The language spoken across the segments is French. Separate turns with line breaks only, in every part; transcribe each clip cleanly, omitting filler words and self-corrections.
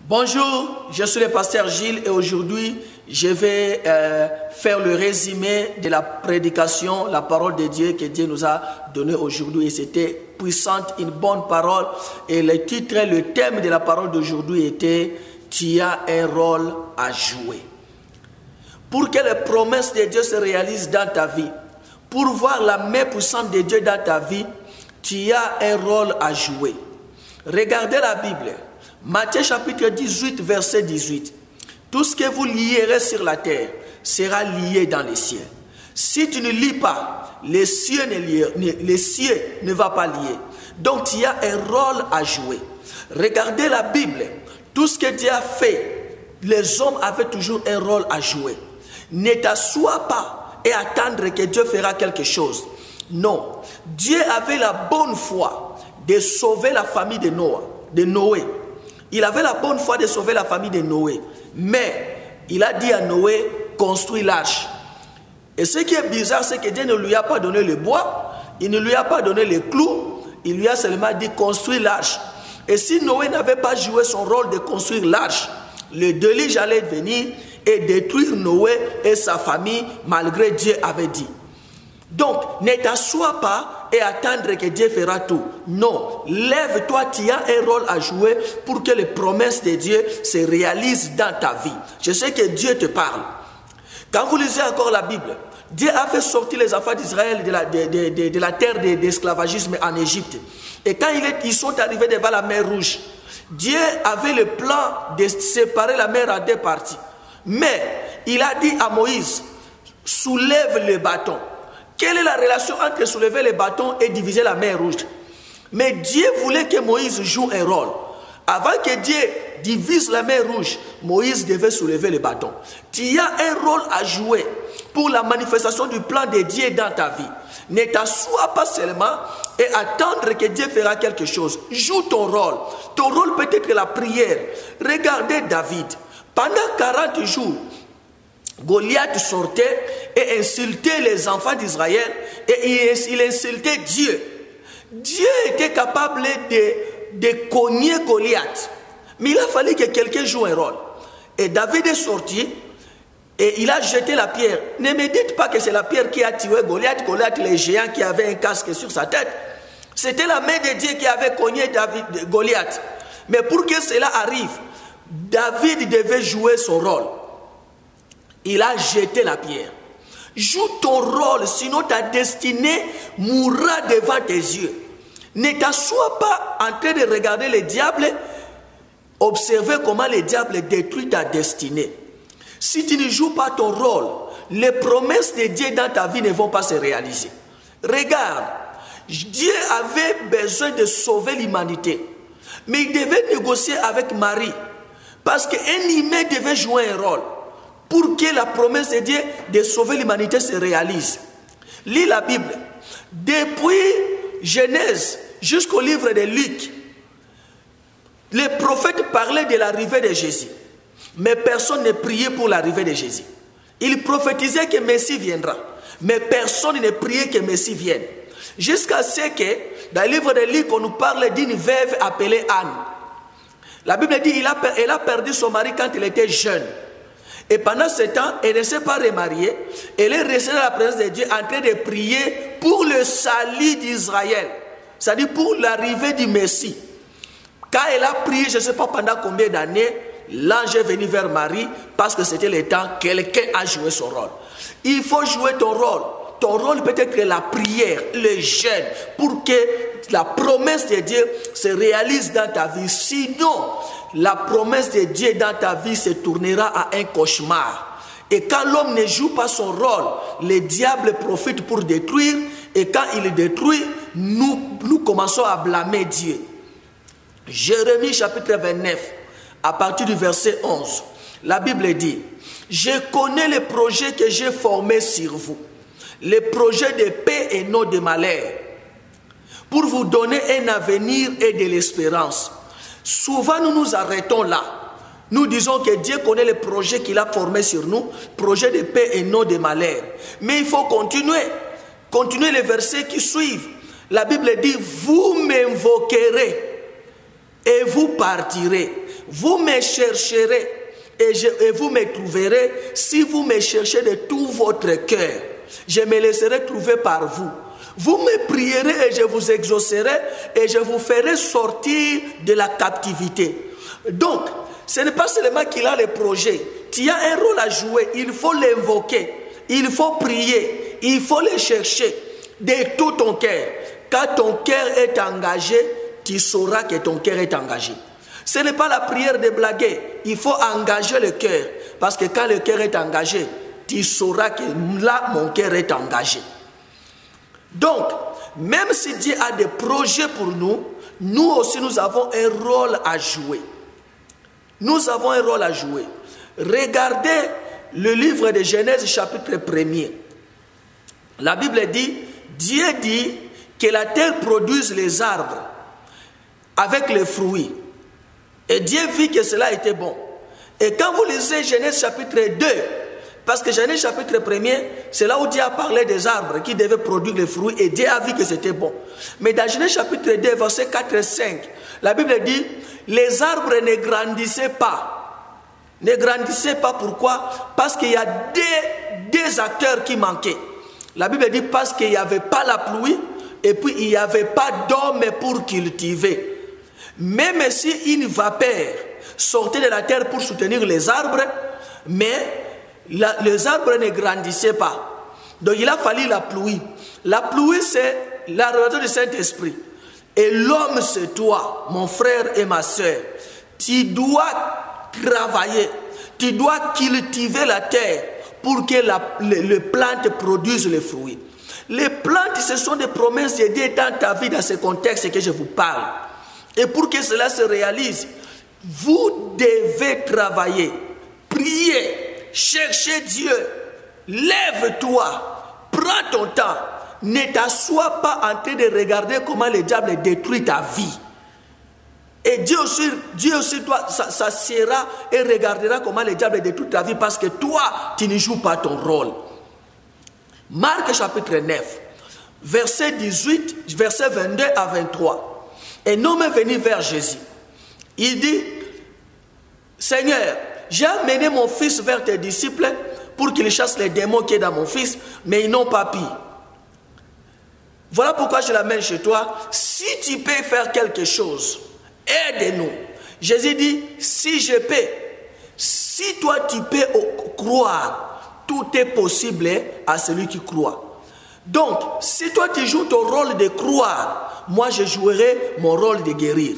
Bonjour, je suis le pasteur Gilles et aujourd'hui je vais faire le résumé de la prédication, la parole de Dieu que Dieu nous a donnée aujourd'hui. Et c'était puissante, une bonne parole. Et le titre, le thème de la parole d'aujourd'hui était « Tu as un rôle à jouer ». Pour que les promesses de Dieu se réalisent dans ta vie, pour voir la main puissante de Dieu dans ta vie, tu as un rôle à jouer. Regardez la Bible. Matthieu chapitre 18, verset 18. Tout ce que vous lierez sur la terre sera lié dans les cieux. Si tu ne lis pas, les cieux ne vont pas lier. Donc tu as un rôle à jouer. Regardez la Bible. Tout ce que Dieu a fait, les hommes avaient toujours un rôle à jouer. Ne t'assois pas et attendre que Dieu fera quelque chose. Non. Dieu avait la bonne foi de sauver la famille de Noé. Il avait la bonne foi de sauver la famille de Noé. Mais il a dit à Noé, construis l'arche. Et ce qui est bizarre, c'est que Dieu ne lui a pas donné le bois, il ne lui a pas donné les clous, il lui a seulement dit, construis l'arche. Et si Noé n'avait pas joué son rôle de construire l'arche, le déluge allait venir et détruire Noé et sa famille, malgré Dieu avait dit. Donc, ne t'assois pas et attendre que Dieu fera tout. Non, lève-toi, tu as un rôle à jouer pour que les promesses de Dieu se réalisent dans ta vie. Je sais que Dieu te parle. Quand vous lisez encore la Bible, Dieu a fait sortir les enfants d'Israël de la terre d'esclavagisme en Égypte. Et quand ils sont arrivés devant la mer Rouge, Dieu avait le plan de séparer la mer en deux parties. Mais il a dit à Moïse, soulève le bâton. Quelle est la relation entre soulever les bâtons et diviser la mer Rouge? Mais Dieu voulait que Moïse joue un rôle. Avant que Dieu divise la mer Rouge, Moïse devait soulever les bâtons. Tu as un rôle à jouer pour la manifestation du plan de Dieu dans ta vie. Ne t'assois pas seulement et attendre que Dieu fera quelque chose. Joue ton rôle. Ton rôle peut être la prière. Regardez David. Pendant 40 jours, Goliath sortait et insultait les enfants d'Israël et il insultait Dieu. Dieu était capable de cogner Goliath. Mais il a fallu que quelqu'un joue un rôle. Et David est sorti et il a jeté la pierre. Ne me dites pas que c'est la pierre qui a tué Goliath. Goliath, le géant qui avait un casque sur sa tête. C'était la main de Dieu qui avait cogné Goliath. Mais pour que cela arrive, David devait jouer son rôle. Il a jeté la pierre. Joue ton rôle, sinon ta destinée mourra devant tes yeux. Ne t'assois pas en train de regarder le diable, observer comment le diable détruit ta destinée. Si tu ne joues pas ton rôle, les promesses de Dieu dans ta vie ne vont pas se réaliser. Regarde, Dieu avait besoin de sauver l'humanité, mais il devait négocier avec Marie, parce qu'un humain devait jouer un rôle. Pour que la promesse de Dieu de sauver l'humanité se réalise. Lis la Bible. Depuis Genèse jusqu'au livre de Luc, les prophètes parlaient de l'arrivée de Jésus. Mais personne ne priait pour l'arrivée de Jésus. Ils prophétisaient que Messie viendra. Mais personne ne priait que Messie vienne. Jusqu'à ce que, dans le livre de Luc, on nous parle d'une veuve appelée Anne. La Bible dit qu'elle a perdu son mari quand elle était jeune. Et pendant ce temps, elle ne s'est pas remariée. Elle est restée dans la présence de Dieu en train de prier pour le salut d'Israël. C'est-à-dire pour l'arrivée du Messie. Quand elle a prié, je ne sais pas pendant combien d'années, l'ange est venu vers Marie parce que c'était le temps, quelqu'un a joué son rôle. Il faut jouer ton rôle. Ton rôle peut être la prière, le jeûne, pour que la promesse de Dieu se réalise dans ta vie. Sinon, la promesse de Dieu dans ta vie se tournera à un cauchemar. Et quand l'homme ne joue pas son rôle, le diable profite pour détruire. Et quand il détruit, nous commençons à blâmer Dieu. Jérémie chapitre 29, à partir du verset 11, la Bible dit, « Je connais les projets que j'ai formés sur vous, les projets de paix et non de malheur, pour vous donner un avenir et de l'espérance. » Souvent, nous nous arrêtons là. Nous disons que Dieu connaît les projets qu'il a formés sur nous, projets de paix et non de malheur. Mais il faut continuer. Continuez les versets qui suivent. La Bible dit, vous m'invoquerez et vous partirez. vous me chercherez et vous me trouverez si vous me cherchez de tout votre cœur. Je me laisserai trouver par vous. Vous me prierez et je vous exaucerai et je vous ferai sortir de la captivité. Donc, ce n'est pas seulement qu'il a le projet. Tu as un rôle à jouer. Il faut l'invoquer. Il faut prier. Il faut le chercher de tout ton cœur. Quand ton cœur est engagé, tu sauras que ton cœur est engagé. Ce n'est pas la prière de blaguer. Il faut engager le cœur. Parce que quand le cœur est engagé, tu sauras que là, mon cœur est engagé. Donc, même si Dieu a des projets pour nous, nous aussi nous avons un rôle à jouer. Nous avons un rôle à jouer. Regardez le livre de Genèse chapitre 1er. La Bible dit, Dieu dit que la terre produise les arbres avec les fruits. Et Dieu vit que cela était bon. Et quand vous lisez Genèse chapitre 2, parce que Genèse chapitre 1er, c'est là où Dieu a parlé des arbres qui devaient produire les fruits et Dieu a vu que c'était bon. Mais dans Genèse chapitre 2, versets 4 et 5, la Bible dit, les arbres ne grandissaient pas. Ne grandissaient pas, pourquoi? Parce qu'il y a des acteurs qui manquaient. La Bible dit parce qu'il n'y avait pas la pluie et puis il n'y avait pas d'hommes pour cultiver. Même si une vapeur sortait de la terre pour soutenir les arbres, mais les arbres ne grandissaient pas. Donc il a fallu la pluie. La pluie, c'est la révélation du Saint-Esprit. Et l'homme, c'est toi, mon frère et ma soeur. Tu dois travailler. Tu dois cultiver la terre pour que les plantes produisent les fruits. Les plantes, ce sont des promesses de Dieu dans ta vie, dans ce contexte que je vous parle. Et pour que cela se réalise, vous devez travailler, prier, chercher Dieu. Lève-toi, prends ton temps. Ne t'assois pas en train de regarder comment le diable détruit ta vie. Et Dieu aussi toi, s'assiera et regardera comment le diable détruit ta vie parce que toi, tu ne joues pas ton rôle. Marc chapitre 9, verset 18, verset 22 à 23. Un homme est venu vers Jésus. Il dit, Seigneur, j'ai amené mon fils vers tes disciples pour qu'ils chassent les démons qui sont dans mon fils, mais ils n'ont pas pu. Voilà pourquoi je l'amène chez toi. Si tu peux faire quelque chose, aide-nous. Jésus dit, si je peux, si toi tu peux croire, tout est possible à celui qui croit. Donc, si toi tu joues ton rôle de croire, moi je jouerai mon rôle de guérir.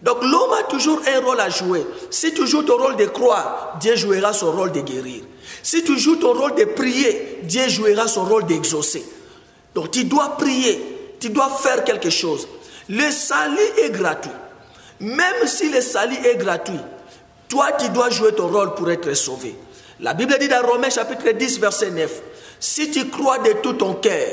Donc l'homme a toujours un rôle à jouer. Si tu joues ton rôle de croire, Dieu jouera son rôle de guérir. Si tu joues ton rôle de prier, Dieu jouera son rôle d'exaucer. Donc tu dois prier, tu dois faire quelque chose. Le salut est gratuit. Même si le salut est gratuit, toi tu dois jouer ton rôle pour être sauvé. La Bible dit dans Romains chapitre 10 verset 9, si tu crois de tout ton cœur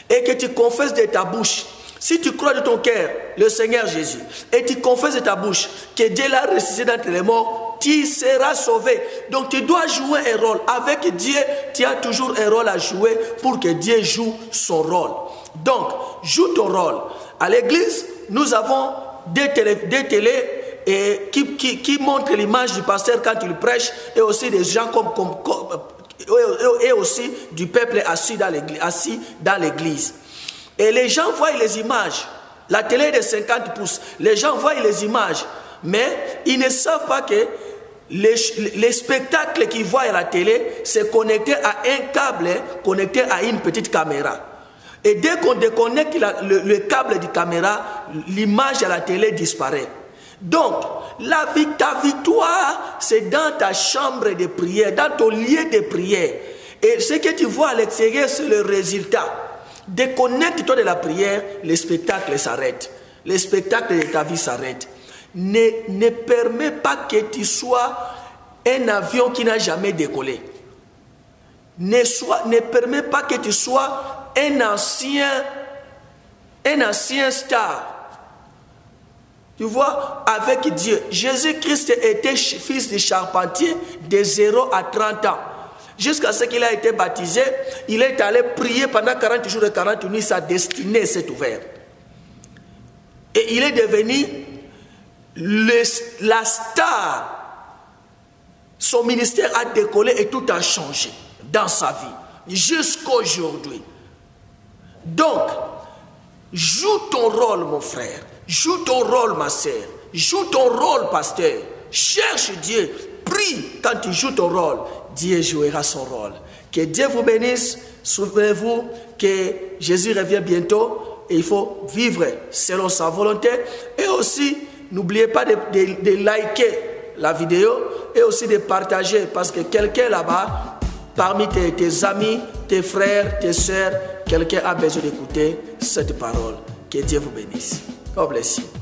et que tu confesses de ta bouche, si tu crois de ton cœur le Seigneur Jésus et tu confesses de ta bouche que Dieu l'a ressuscité d'entre les morts, tu seras sauvé. Donc tu dois jouer un rôle. Avec Dieu, tu as toujours un rôle à jouer pour que Dieu joue son rôle. Donc, joue ton rôle. À l'église, nous avons des télés qui montrent l'image du pasteur quand il prêche et aussi des gens et aussi du peuple assis dans l'église. Et les gens voient les images. La télé est de 50 pouces. Les gens voient les images. Mais ils ne savent pas que les spectacles qu'ils voient à la télé, c'est connecté à un câble, connecté à une petite caméra. Et dès qu'on déconnecte le câble de caméra, l'image à la télé disparaît. Donc, ta victoire, c'est dans ta chambre de prière, dans ton lieu de prière. Et ce que tu vois à l'extérieur, c'est le résultat. Déconnecte-toi de la prière, le spectacle s'arrête. Le spectacle de ta vie s'arrête. Ne permets pas que tu sois un avion qui n'a jamais décollé. Ne permets pas que tu sois un ancien star. Tu vois, avec Dieu. Jésus-Christ était fils de charpentier de 0 à 30 ans. Jusqu'à ce qu'il a été baptisé, il est allé prier pendant 40 jours et 40 nuits, sa destinée s'est ouverte. Et il est devenu la star, son ministère a décollé et tout a changé dans sa vie, jusqu'à aujourd'hui. Donc, joue ton rôle, mon frère, joue ton rôle, ma sœur, joue ton rôle, pasteur, cherche Dieu, prie. Quand tu joues ton rôle, Dieu jouera son rôle. Que Dieu vous bénisse. Souvenez-vous que Jésus revient bientôt et il faut vivre selon sa volonté. Et aussi, n'oubliez pas de liker la vidéo et aussi de partager, parce que quelqu'un là-bas, parmi tes amis, tes frères, tes sœurs, quelqu'un a besoin d'écouter cette parole. Que Dieu vous bénisse. God bless you.